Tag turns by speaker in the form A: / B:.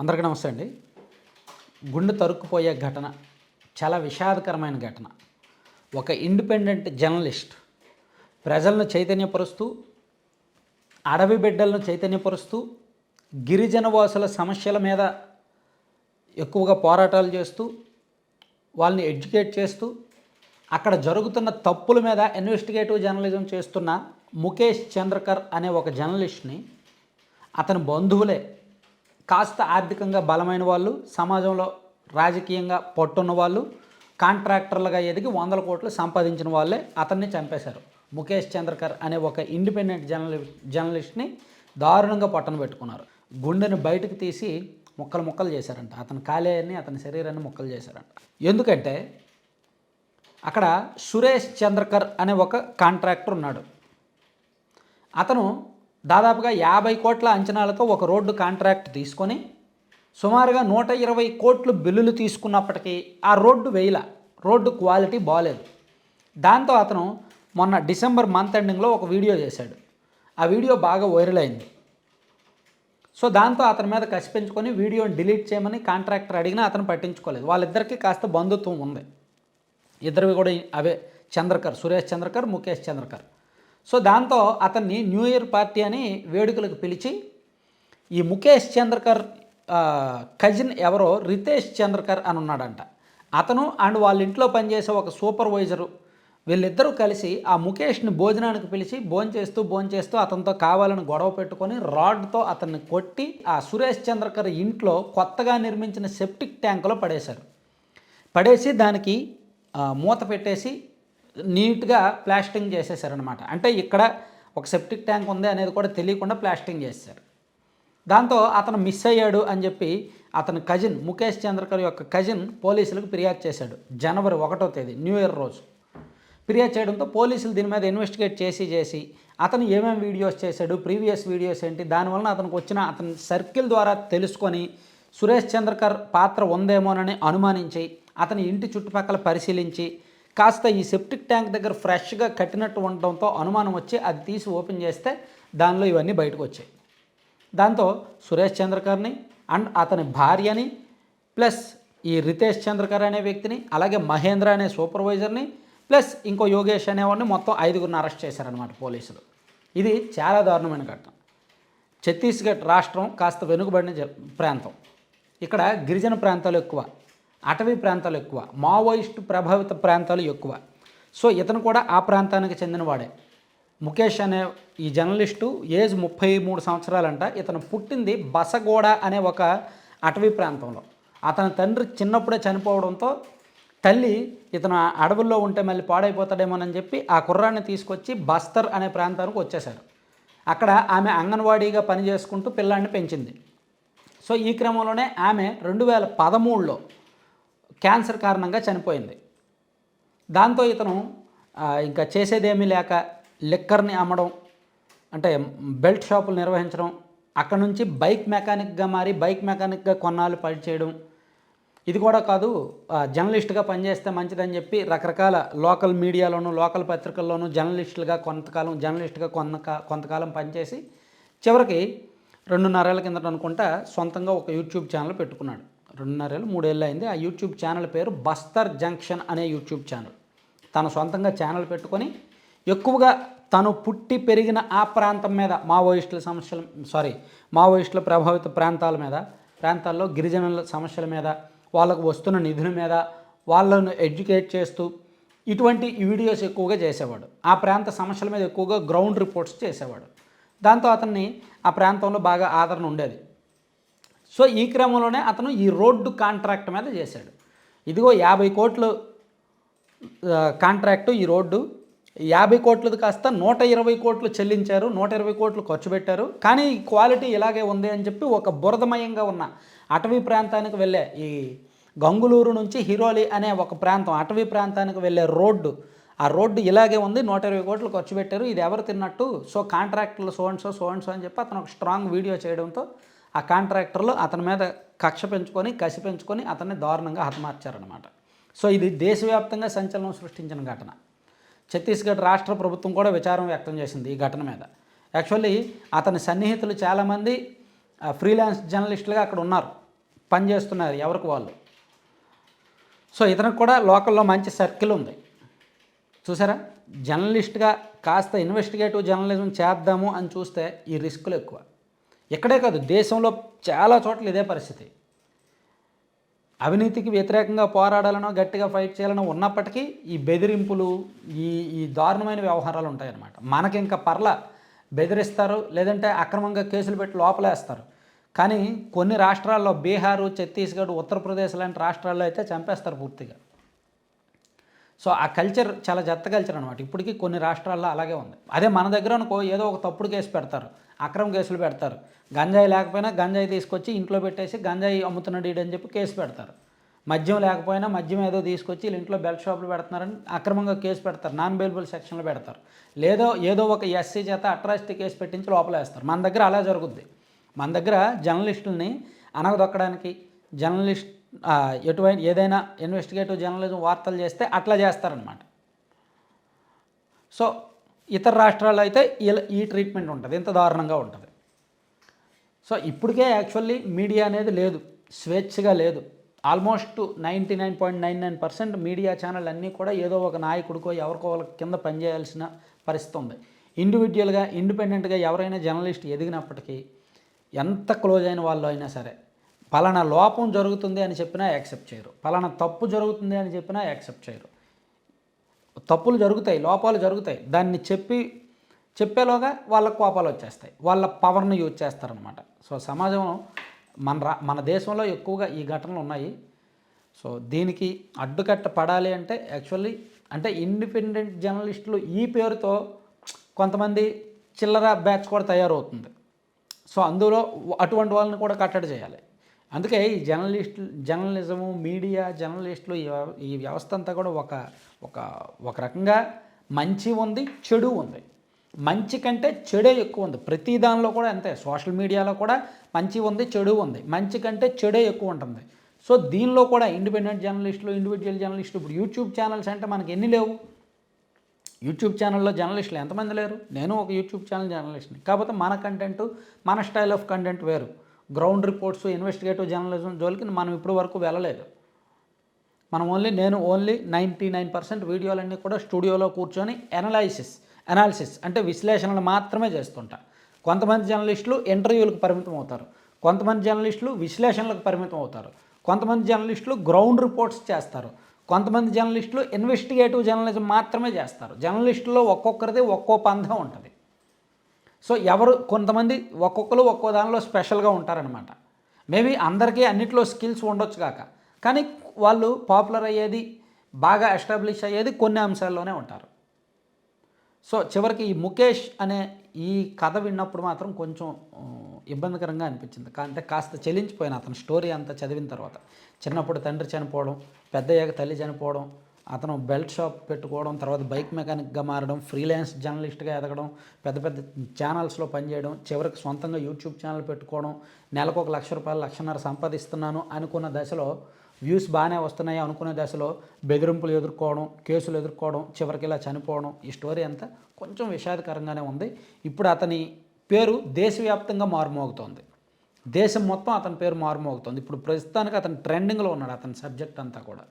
A: అందరికీ నమస్తే అండి. గుండె తరుక్కుపోయే ఘటన, చాలా విషాదకరమైన ఘటన. ఒక ఇండిపెండెంట్ జర్నలిస్ట్ ప్రజలను చైతన్యపరుస్తూ, అడవి బిడ్డలను చైతన్యపరుస్తూ, గిరిజన వాసుల సమస్యల మీద ఎక్కువగా పోరాటాలు చేస్తూ, వాళ్ళని ఎడ్యుకేట్ చేస్తూ, అక్కడ జరుగుతున్న తప్పుల మీద ఇన్వెస్టిగేటివ్ జర్నలిజం చేస్తున్న ముఖేష్ చంద్రకర్ అనే ఒక జర్నలిస్ట్ని అతని బంధువులే, కాస్త ఆర్థికంగా బలమైన వాళ్ళు, సమాజంలో రాజకీయంగా పట్టున్న వాళ్ళు, కాంట్రాక్టర్లుగా ఎదిగి 100 కోట్లు సంపాదించిన వాళ్ళే అతన్ని చంపేశారు. ముఖేష్ చంద్రకర్ అనే ఒక ఇండిపెండెంట్ జర్నలిస్ట్ని దారుణంగా పట్టన పెట్టుకున్నారు. గుండెని బయటకు తీసి ముక్కలు ముక్కలు చేశారంట. అతని కాలేయాన్ని, అతని శరీరాన్ని ముక్కలు చేశారంట. ఎందుకంటే అక్కడ సురేష్ చంద్రకర్ అనే ఒక కాంట్రాక్టర్ ఉన్నాడు. అతను దాదాపుగా 50 కోట్ల అంచనాలతో ఒక రోడ్డు కాంట్రాక్ట్ తీసుకొని సుమారుగా 120 కోట్లు బిల్లులు తీసుకున్నప్పటికీ ఆ రోడ్డు రోడ్డు క్వాలిటీ బాగాలేదు. దాంతో అతను మొన్న డిసెంబర్ మంత్ ఎండింగ్లో ఒక వీడియో చేశాడు. ఆ వీడియో బాగా వైరల్ అయింది. సో దాంతో అతని మీద కసి పెంచుకొని వీడియోని డిలీట్ చేయమని కాంట్రాక్టర్ అడిగినా అతను పట్టించుకోలేదు. వాళ్ళిద్దరికీ కాస్త బంధుత్వం ఉంది. ఇద్దరివి కూడా అవే చంద్రకర్, సురేష్ చంద్రకర్, ముఖేష్ చంద్రకర్. సో దాంతో అతన్ని న్యూ ఇయర్ పార్టీ అని వేడుకలకు పిలిచి, ఈ ముఖేష్ చంద్రకర్ కజిన్ ఎవరో రితేష్ చంద్రకర్ అని ఉన్నాడంట. అతను అండ్ వాళ్ళ ఇంట్లో పనిచేసే ఒక సూపర్వైజరు, వీళ్ళిద్దరూ కలిసి ఆ ముఖేష్ని భోజనానికి పిలిచి భోంచేస్తూ అతనితో కావాలని గొడవ పెట్టుకొని రాడ్తో అతన్ని కొట్టి ఆ సురేష్ చంద్రకర్ ఇంట్లో కొత్తగా నిర్మించిన సెప్టిక్ ట్యాంకులో పడేసి దానికి మూత పెట్టేసి నీట్గా ప్లాస్టింగ్ చేసేసారనమాట. అంటే ఇక్కడ ఒక సెప్టిక్ ట్యాంక్ ఉంది అనేది కూడా తెలియకుండా ప్లాస్టింగ్ చేశారు. దాంతో అతను మిస్ అయ్యాడు అని చెప్పి అతని కజిన్, ముఖేష్ చంద్రకర్ యొక్క కజిన్ పోలీసులకు ఫిర్యాదు చేశాడు. జనవరి 1వ తేదీ న్యూ ఇయర్ రోజు ఫిర్యాదు చేయడంతో పోలీసులు దీని మీద ఇన్వెస్టిగేట్ చేసి అతను ఏమేమి వీడియోస్ చేశాడు, ప్రీవియస్ వీడియోస్ ఏంటి, దానివలన అతనికి వచ్చిన అతని సర్కిల్ ద్వారా తెలుసుకొని సురేష్ చంద్రకర్ పాత్ర ఉందేమోనని అనుమానించి అతని ఇంటి చుట్టుపక్కల పరిశీలించి కాస్త ఈ సెప్టిక్ ట్యాంక్ దగ్గర ఫ్రెష్గా కట్టినట్టు ఉండటంతో అనుమానం వచ్చి అది తీసి ఓపెన్ చేస్తే దానిలో ఇవన్నీ బయటకు వచ్చాయి. దాంతో సురేష్ చంద్రకర్ని అండ్ అతని భార్యని ప్లస్ ఈ రితేష్ చంద్రకర్ అనే వ్యక్తిని, అలాగే మహేంద్ర అనే సూపర్వైజర్ని ప్లస్ ఇంకో యోగేష్ అనేవాడిని మొత్తం 5గురిని అరెస్ట్ చేశారనమాట పోలీసులు. ఇది చాలా దారుణమైన ఘటన. ఛత్తీస్గఢ్ రాష్ట్రం కాస్త వెనుకబడిన ప్రాంతం. ఇక్కడ గిరిజన ప్రాంతాలు ఎక్కువ, అటవీ ప్రాంతాలు ఎక్కువ, మావోయిస్టు ప్రభావిత ప్రాంతాలు ఎక్కువ. సో ఇతను కూడా ఆ ప్రాంతానికి చెందినవాడే. ముఖేష్ అనే ఈ జర్నలిస్టు ఏజ్ 33 సంవత్సరాలంట. ఇతను పుట్టింది బసగోడ అనే ఒక అటవీ ప్రాంతంలో. అతని తండ్రి చిన్నప్పుడే చనిపోవడంతో తల్లి ఇతను అడవుల్లో ఉంటే మళ్ళీ పాడైపోతాడేమోనని చెప్పి ఆ కుర్రాన్ని తీసుకొచ్చి బస్తర్ అనే ప్రాంతానికి వచ్చేశారు. అక్కడ ఆమె అంగన్వాడీగా పనిచేసుకుంటూ పిల్లాన్ని పెంచింది. సో ఈ క్రమంలోనే ఆమె 2013లో క్యాన్సర్ కారణంగా చనిపోయింది. దాంతో ఇతను ఇంకా చేసేదేమీ లేక లిక్కర్ని అమ్మడం, అంటే బెల్ట్ షాపులు నిర్వహించడం, అక్కడ నుంచి బైక్ మెకానిక్గా మారి బైక్ మెకానిక్గా కొన్నాళ్ళు పనిచేయడం. ఇది కూడా కాదు, జర్నలిస్ట్గా పనిచేస్తే మంచిదని చెప్పి రకరకాల లోకల్ మీడియాలోను, లోకల్ పత్రికల్లోనూ కొంతకాలం పనిచేసి చివరికి 2.5 ఏళ్ల కిందట అనుకుంటా సొంతంగా ఒక యూట్యూబ్ ఛానల్ పెట్టుకున్నాడు. 2.5 ఏళ్ళు 3 ఏళ్ళు అయింది. ఆ యూట్యూబ్ ఛానల్ పేరు బస్తర్ జంక్షన్ అనే యూట్యూబ్ ఛానల్. తను సొంతంగా ఛానల్ పెట్టుకొని ఎక్కువగా తను పుట్టి పెరిగిన ఆ ప్రాంతం మీద మావోయిస్టుల ప్రభావిత ప్రాంతాల్లో గిరిజనుల సమస్యల మీద, వాళ్ళకు వస్తున్న నిధుల మీద వాళ్ళను ఎడ్యుకేట్ చేస్తూ ఇటువంటి వీడియోస్ ఎక్కువగా చేసేవాడు. ఆ ప్రాంత సమస్యల మీద ఎక్కువగా గ్రౌండ్ రిపోర్ట్స్ చేసేవాడు. దాంతో అతన్ని ఆ ప్రాంతంలో బాగా ఆదరణ ఉండేది. సో ఈ క్రమంలోనే అతను ఈ రోడ్డు కాంట్రాక్ట్ మీద చేశాడు. ఇదిగో 50 కోట్లు కాంట్రాక్టు. ఈ రోడ్డు 50 కోట్లది కాస్త 120 కోట్లు చెల్లించారు, 120 కోట్లు ఖర్చు పెట్టారు. కానీ ఈ క్వాలిటీ ఇలాగే ఉంది అని చెప్పి ఒక బురదమయంగా ఉన్న అటవీ ప్రాంతానికి వెళ్ళే, ఈ గంగులూరు నుంచి హిరోలి అనే ఒక ప్రాంతం, అటవీ ప్రాంతానికి వెళ్ళే రోడ్డు, ఆ రోడ్డు ఇలాగే ఉంది, 120 కోట్లు ఖర్చు పెట్టారు, ఇది ఎవరు తిన్నట్టు, సో కాంట్రాక్టర్లు సో అండ్ సో అని చెప్పి అతను ఒక స్ట్రాంగ్ వీడియో చేయడంతో ఆ కాంట్రాక్టర్లు అతని మీద కసి పెంచుకొని అతన్ని దారుణంగా హతమార్చారనమాట. సో ఇది దేశవ్యాప్తంగా సంచలనం సృష్టించిన ఘటన. ఛత్తీస్గఢ్ రాష్ట్ర ప్రభుత్వం కూడా విచారం వ్యక్తం చేసింది ఈ ఘటన మీద. యాక్చువల్లీ అతని సన్నిహితులు చాలామంది ఫ్రీలాన్స్ జర్నలిస్టులుగా అక్కడ ఉన్నారు. పనిచేస్తున్నారు ఎవరికి వాళ్ళు. సో ఇతనికి కూడా లోకల్లో మంచి సర్కిల్ ఉంది. చూసారా, జర్నలిస్ట్గా కాస్త ఇన్వెస్టిగేటివ్ జర్నలిజం చేద్దాము అని చూస్తే ఈ రిస్కులు ఎక్కువ. ఇక్కడే కాదు, దేశంలో చాలా చోట్ల ఇదే పరిస్థితి. అవినీతికి వ్యతిరేకంగా పోరాడాలనో గట్టిగా ఫైట్ చేయాలనో ఉన్నప్పటికీ ఈ బెదిరింపులు, ఈ ఈ దారుణమైన వ్యవహారాలు ఉంటాయన్నమాట. మనకి ఇంకా పర్ల బెదిరిస్తారు, లేదంటే అక్రమంగా కేసులు పెట్టి లోపలేస్తారు. కానీ కొన్ని రాష్ట్రాల్లో బీహారు, ఛత్తీస్గఢ్, ఉత్తరప్రదేశ్ లాంటి రాష్ట్రాల్లో అయితే చంపేస్తారు పూర్తిగా. సో ఆ కల్చర్ చాలా చెత్త కల్చర్ అనమాట. ఇప్పటికీ కొన్ని రాష్ట్రాల్లో అలాగే ఉంది. అదే మన దగ్గర అనుకో ఏదో ఒక తప్పుడు కేసు పెడతారు, అక్రమ కేసులు పెడతారు. గంజాయి లేకపోయినా గంజాయి తీసుకొచ్చి ఇంట్లో పెట్టేసి గంజాయి అమ్ముతున్నాడు ఈడని చెప్పి కేసు పెడతారు. మద్యం లేకపోయినా మద్యం ఏదో తీసుకొచ్చి వీళ్ళ ఇంట్లో బెల్ట్ షాపులు పెడుతున్నారని అక్రమంగా కేసు పెడతారు, నాన్ బెయిలబుల్ సెక్షన్లో పెడతారు. ఏదో ఒక ఎస్సీ చేత అట్రాసిటీ కేసు పెట్టించి లోపలేస్తారు. మన దగ్గర అలా జరుగుద్ది. మన దగ్గర జర్నలిస్టులని అనగదొక్కడానికి, జర్నలిస్ట్ ఎటువంటి ఏదైనా ఇన్వెస్టిగేటివ్ జర్నలిజం వార్తలు చేస్తే అట్లా చేస్తారనమాట. సో ఇతర రాష్ట్రాల్లో అయితే ఈ ట్రీట్మెంట్ ఉంటుంది, ఇంత దారుణంగా ఉంటుంది. సో ఇప్పటికే యాక్చువల్లీ మీడియా అనేది లేదు, స్వేచ్ఛగా లేదు. ఆల్మోస్ట్ 99.99% మీడియా ఛానల్ అన్నీ కూడా ఏదో ఒక నాయకుడికో ఎవరికో వాళ్ళ కింద పనిచేయాల్సిన పరిస్థితి ఉంది. ఇండివిజువల్గా ఇండిపెండెంట్గా ఎవరైనా జర్నలిస్ట్ ఎదిగినప్పటికీ ఎంత క్లోజ్ అయిన వాళ్ళు అయినా సరే పలానా లోపం జరుగుతుంది అని చెప్పినా యాక్సెప్ట్ చేయరు, పలానా తప్పు జరుగుతుంది అని చెప్పినా యాక్సెప్ట్ చేయరు. తప్పులు జరుగుతాయి, లోపాలు జరుగుతాయి, దాన్ని చెప్పేలోగా వాళ్ళకు కోపాలు వచ్చేస్తాయి, వాళ్ళ పవర్ని యూజ్ చేస్తారనమాట. సో సమాజం మన దేశంలో ఎక్కువగా ఈ ఘటనలు ఉన్నాయి. సో దీనికి అడ్డుకట్ట పడాలి అంటే యాక్చువల్లీ అంటే ఇండిపెండెంట్ జర్నలిస్టులు ఈ పేరుతో కొంతమంది చిల్లర బ్యాచ్ కూడా తయారవుతుంది. సో అందులో అటువంటి వాళ్ళని కూడా కట్టడి చేయాలి. అందుకే ఈ జర్నలిజము, మీడియా, జర్నలిస్టులు ఈ వ్యవస్థ అంతా కూడా ఒక రకంగా మంచి ఉంది, చెడు ఉంది. మంచి కంటే చెడే ఎక్కువ ఉంది. ప్రతి దానిలో కూడా అంతే. సోషల్ మీడియాలో కూడా మంచి ఉంది, చెడు ఉంది. మంచి కంటే చెడే ఎక్కువ ఉంటుంది. సో దీనిలో కూడా ఇండిపెండెంట్ జర్నలిస్టులు, ఇండివిజువల్ జర్నలిస్టులు, ఇప్పుడు యూట్యూబ్ ఛానల్స్ అంటే మనకి ఎన్ని లేవు. యూట్యూబ్ ఛానల్లో జర్నలిస్టులు ఎంతమంది లేరు. నేను ఒక యూట్యూబ్ ఛానల్ జర్నలిస్ట్ని. కాకపోతే మన కంటెంట్, మన స్టైల్ ఆఫ్ కంటెంట్ వేరు. గ్రౌండ్ రిపోర్ట్స్, ఇన్వెస్టిగేటివ్ జర్నలిజం జోలికి మనం ఇప్పుడు వరకు వెళ్ళలేదు. మనం నేను ఓన్లీ 99% వీడియోలన్నీ కూడా స్టూడియోలో కూర్చొని అనాలిసిస్ అంటే విశ్లేషణలు మాత్రమే చేస్తుంటా. కొంతమంది జర్నలిస్టులు ఇంటర్వ్యూలకు పరిమితం అవుతారు, కొంతమంది జర్నలిస్టులు విశ్లేషణలకు పరిమితం అవుతారు, కొంతమంది జర్నలిస్టులు గ్రౌండ్ రిపోర్ట్స్ చేస్తారు, కొంతమంది జర్నలిస్టులు ఇన్వెస్టిగేటివ్ జర్నలిజం మాత్రమే చేస్తారు. జర్నలిస్టులో ఒక్కొక్కరిది ఒక్కో పంథం ఉంటుంది. సో కొంతమంది ఒక్కొక్కరు ఒక్కో దానిలో స్పెషల్గా ఉంటారనమాట. మేబీ అందరికీ అన్నిట్లో స్కిల్స్ ఉండొచ్చు కాక, కానీ వాళ్ళు పాపులర్ అయ్యేది, బాగా ఎస్టాబ్లిష్ అయ్యేది కొన్ని అంశాల్లోనే ఉంటారు. సో చివరికి ఈ ముఖేష్ అనే ఈ కథ విన్నప్పుడు మాత్రం కొంచెం ఇబ్బందికరంగా అనిపించింది. అంటే కాస్త చెలించిపోయిన అతని స్టోరీ అంతా చదివిన తర్వాత. చిన్నప్పుడు తండ్రి చనిపోవడం, పెద్దయ్యాక తల్లి చనిపోవడం, అతను బెల్ట్ షాప్ పెట్టుకోవడం, తర్వాత బైక్ మెకానిక్గా మారడం, ఫ్రీలాన్స్ జర్నలిస్ట్గా ఎదగడం, పెద్ద పెద్ద ఛానల్స్లో పనిచేయడం, చివరికి సొంతంగా యూట్యూబ్ ఛానల్ పెట్టుకోవడం, నెలకు ₹1,00,000 1,50,000 సంపాదిస్తున్నాను అనుకున్న దశలో, వ్యూస్ బాగానే వస్తున్నాయి అనుకునే దశలో బెదిరింపులు ఎదుర్కోవడం, కేసులు ఎదుర్కోవడం, చివరికి ఇలా చనిపోవడం, ఈ స్టోరీ అంతా కొంచెం విషాదకరంగానే ఉంది. ఇప్పుడు అతని పేరు దేశవ్యాప్తంగా మారుమోగుతోంది. దేశం మొత్తం అతని పేరు మారుమోగుతోంది. ఇప్పుడు ప్రస్తుతానికి అతను ట్రెండింగ్లో ఉన్నాడు, అతని సబ్జెక్ట్ అంతా కూడా.